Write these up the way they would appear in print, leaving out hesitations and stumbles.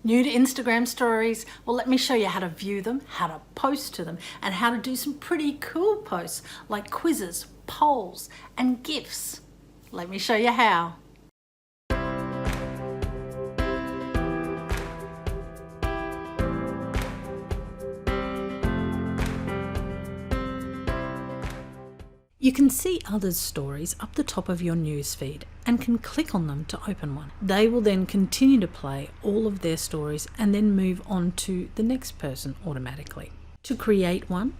New to Instagram stories? Well, let me show you how to view them, how to post to them, and how to do some pretty cool posts like quizzes, polls, and GIFs. Let me show you how. You can see others' stories up the top of your newsfeed and can click on them to open one. They will then continue to play all of their stories and then move on to the next person automatically. To create one,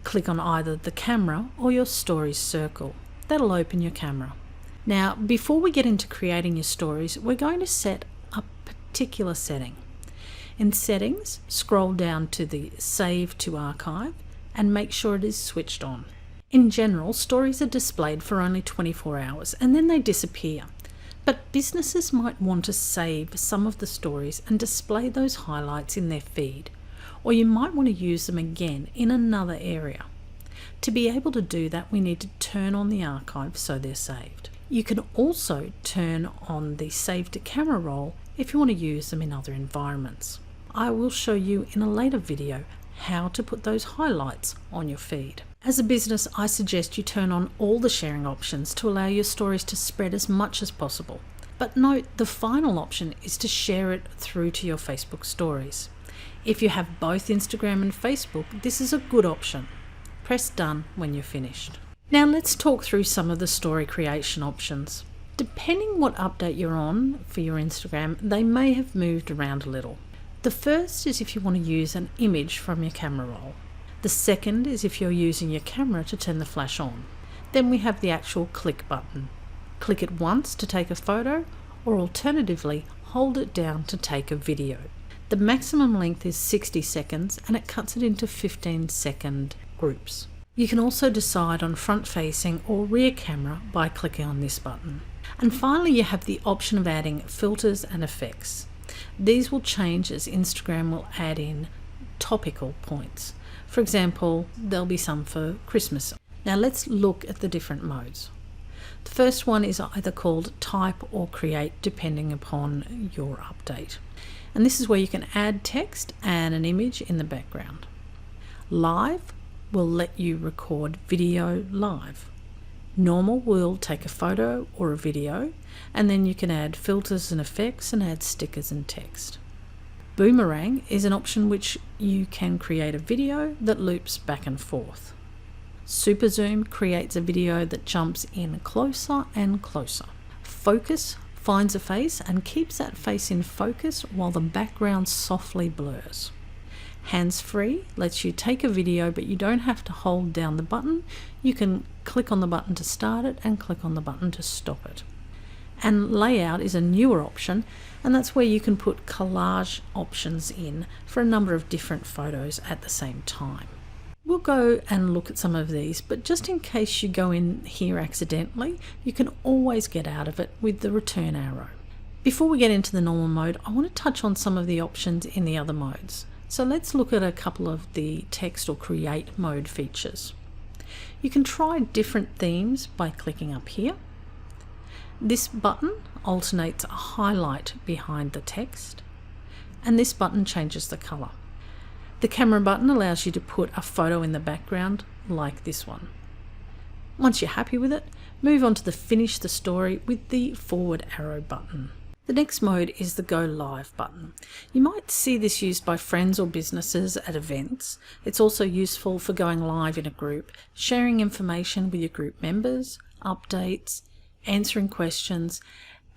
click on either the camera or your stories circle. That'll open your camera. Now, before we get into creating your stories, we're going to set a particular setting. In Settings, scroll down to the Save to Archive and make sure it is switched on. In general, stories are displayed for only 24 hours and then they disappear. But businesses might want to save some of the stories and display those highlights in their feed, or you might want to use them again in another area. To be able to do that, we need to turn on the archive so they're saved. You can also turn on the Save to Camera role if you want to use them in other environments. I will show you in a later video how to put those highlights on your feed. As a business, I suggest you turn on all the sharing options to allow your stories to spread as much as possible. But note, the final option is to share it through to your Facebook stories. If you have both Instagram and Facebook, this is a good option. Press Done when you're finished. Now let's talk through some of the story creation options. Depending what update you're on for your Instagram, they may have moved around a little. The first is if you want to use an image from your camera roll. The second is if you're using your camera to turn the flash on. Then we have the actual click button. Click it once to take a photo, or alternatively hold it down to take a video. The maximum length is 60 seconds and it cuts it into 15-second groups. You can also decide on front facing or rear camera by clicking on this button. And finally, you have the option of adding filters and effects. These will change as Instagram will add in topical points. For example, there'll be some for Christmas. Now let's look at the different modes. The first one is either called Type or Create, depending upon your update. And this is where you can add text and an image in the background. Live will let you record video live. Normal will take a photo or a video, and then you can add filters and effects and add stickers and text. Boomerang is an option which you can create a video that loops back and forth. Super Zoom creates a video that jumps in closer and closer. Focus finds a face and keeps that face in focus while the background softly blurs. Hands-free lets you take a video, but you don't have to hold down the button. You can click on the button to start it and click on the button to stop it. And Layout is a newer option, and that's where you can put collage options in for a number of different photos at the same time. We'll go and look at some of these, but just in case you go in here accidentally, you can always get out of it with the return arrow. Before we get into the normal mode, I want to touch on some of the options in the other modes. So let's look at a couple of the text or create mode features. You can try different themes by clicking up here. This button alternates a highlight behind the text, and this button changes the color. The camera button allows you to put a photo in the background like this one. Once you're happy with it, move on to the Finish the Story with the forward arrow button. The next mode is the Go Live button. You might see this used by friends or businesses at events. It's also useful for going live in a group, sharing information with your group members, updates, answering questions,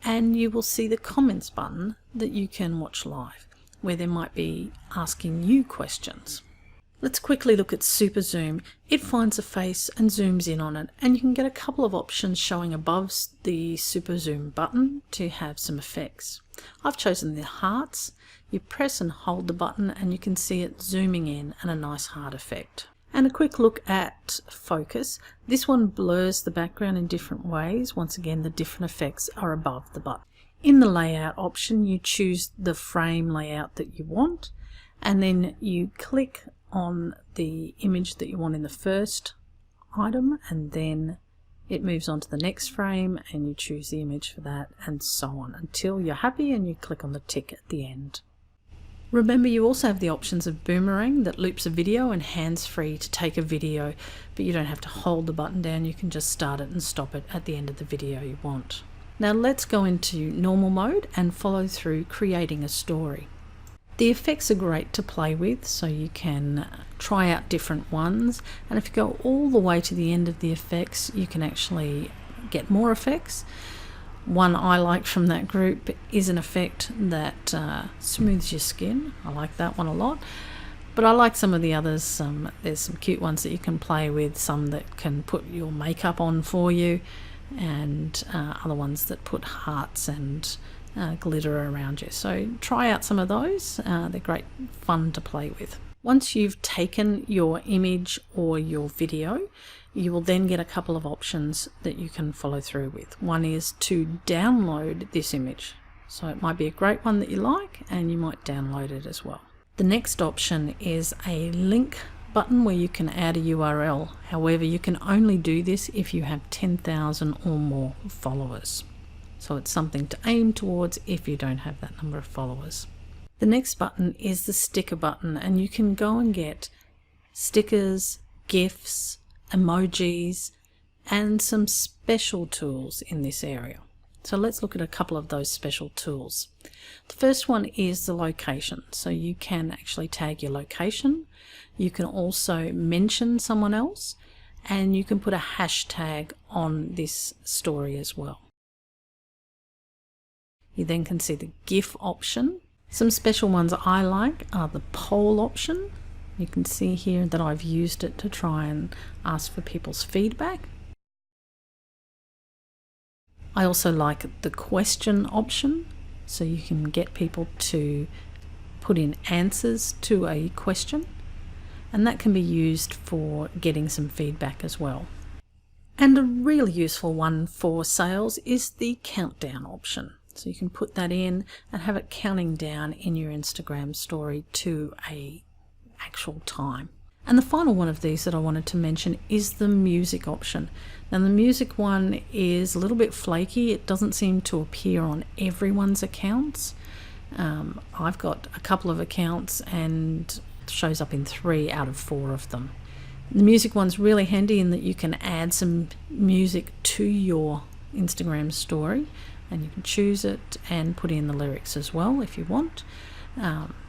and you will see the comments button that you can watch live, where they might be asking you questions. Let's quickly look at Super Zoom. It finds a face and zooms in on it, and you can get a couple of options showing above the Super Zoom button to have some effects. I've chosen the hearts. You press and hold the button and you can see it zooming in and a nice heart effect. And a quick look at focus. This one blurs the background in different ways. Once again, the different effects are above the button. In the layout option, you choose the frame layout that you want, and then you click on the image that you want in the first item, and then it moves on to the next frame and you choose the image for that, and so on until you're happy and you click on the tick at the end. Remember, you also have the options of boomerang that loops a video and hands-free to take a video, but you don't have to hold the button down. You can just start it and stop it at the end of the video you want. Now let's go into normal mode and follow through creating a story. The effects are great to play with, so you can try out different ones, and if you go all the way to the end of the effects, you can actually get more effects. One I like from that group is an effect that smooths your skin. I like that one a lot, but I like some of the others. There's some cute ones that you can play with, some that can put your makeup on for you, and other ones that put hearts and glitter around you. So try out some of those. They're great fun to play with. Once you've taken your image or your video, you will then get a couple of options that you can follow through with. One is to download this image. So it might be a great one that you like, and you might download it as well. The next option is a link button where you can add a URL. However, you can only do this if you have 10,000 or more followers. So it's something to aim towards if you don't have that number of followers. The next button is the sticker button, and you can go and get stickers, GIFs, emojis, and some special tools in this area. So let's look at a couple of those special tools. The first one is the location. So you can actually tag your location. You can also mention someone else, and you can put a hashtag on this story as well. You then can see the GIF option. Some special ones I like are the poll option. You can see here that I've used it to try and ask for people's feedback. I also like the question option, so you can get people to put in answers to a question, and that can be used for getting some feedback as well. And a really useful one for sales is the countdown option. So you can put that in and have it counting down in your Instagram story to a actual time. And the final one of these that I wanted to mention is the music option. Now the music one is a little bit flaky. It doesn't seem to appear on everyone's accounts. I've got a couple of accounts and it shows up in 3 out of 4 of them. The music one's really handy in that you can add some music to your Instagram story, and you can choose it and put in the lyrics as well if you want.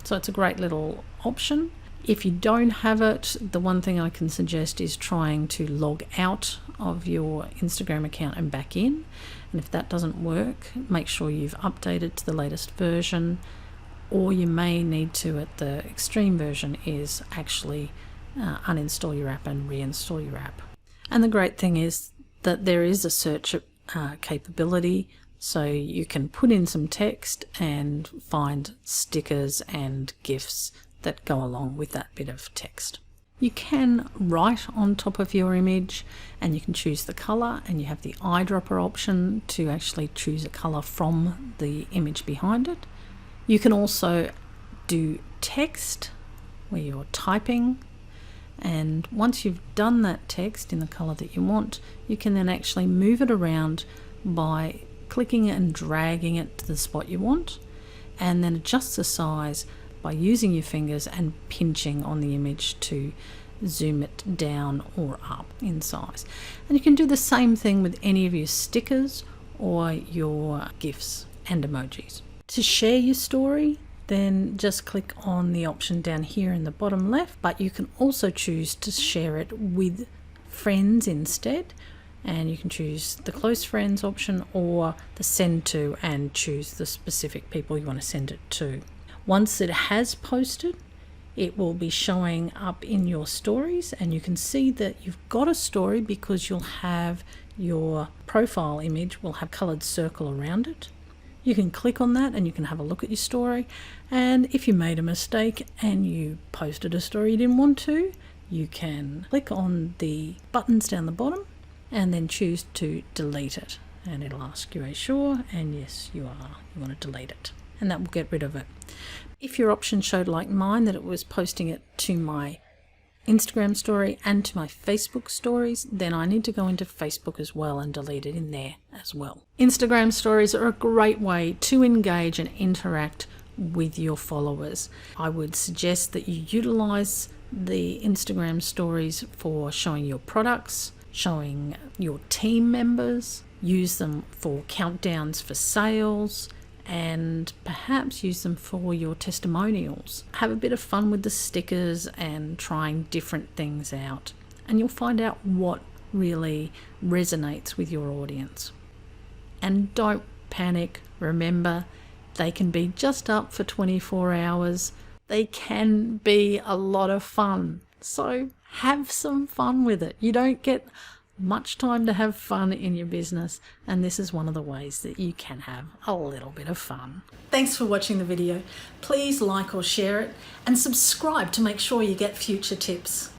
So it's a great little option. If you don't have it, the one thing I can suggest is trying to log out of your Instagram account and back in. And if that doesn't work, make sure you've updated to the latest version, or you may need to, at the extreme version, is actually uninstall your app and reinstall your app. And the great thing is that there is a search capability, so you can put in some text and find stickers and GIFs that go along with that bit of text. You can write on top of your image, and you can choose the color, and you have the eyedropper option to actually choose a color from the image behind it. You can also do text where you're typing, and once you've done that text in the color that you want, you can then actually move it around by clicking and dragging it to the spot you want, and then adjust the size by using your fingers and pinching on the image to zoom it down or up in size. And you can do the same thing with any of your stickers or your GIFs and emojis. To share your story, then just click on the option down here in the bottom left, but you can also choose to share it with friends instead, and you can choose the close friends option or the send to and choose the specific people you want to send it to. Once it has posted, it will be showing up in your stories, and you can see that you've got a story because you'll have your profile image will have a coloured circle around it. You can click on that and you can have a look at your story, and if you made a mistake and you posted a story you didn't want to, you can click on the buttons down the bottom and then choose to delete it, and it'll ask you, are you sure? And yes, you are. You want to delete it, and that will get rid of it. If your option showed like mine that it was posting it to my Instagram story and to my Facebook stories, then I need to go into Facebook as well and delete it in there as well. Instagram stories are a great way to engage and interact with your followers. I would suggest that you utilize the Instagram stories for showing your products, showing your team members, use them for countdowns for sales, and perhaps use them for your testimonials. Have a bit of fun with the stickers and trying different things out, and you'll find out what really resonates with your audience. And don't panic. Remember, they can be just up for 24 hours. They can be a lot of fun. So have some fun with it. You don't get much time to have fun in your business, and this is one of the ways that you can have a little bit of fun. Thanks for watching the video. Please like or share it and subscribe to make sure you get future tips.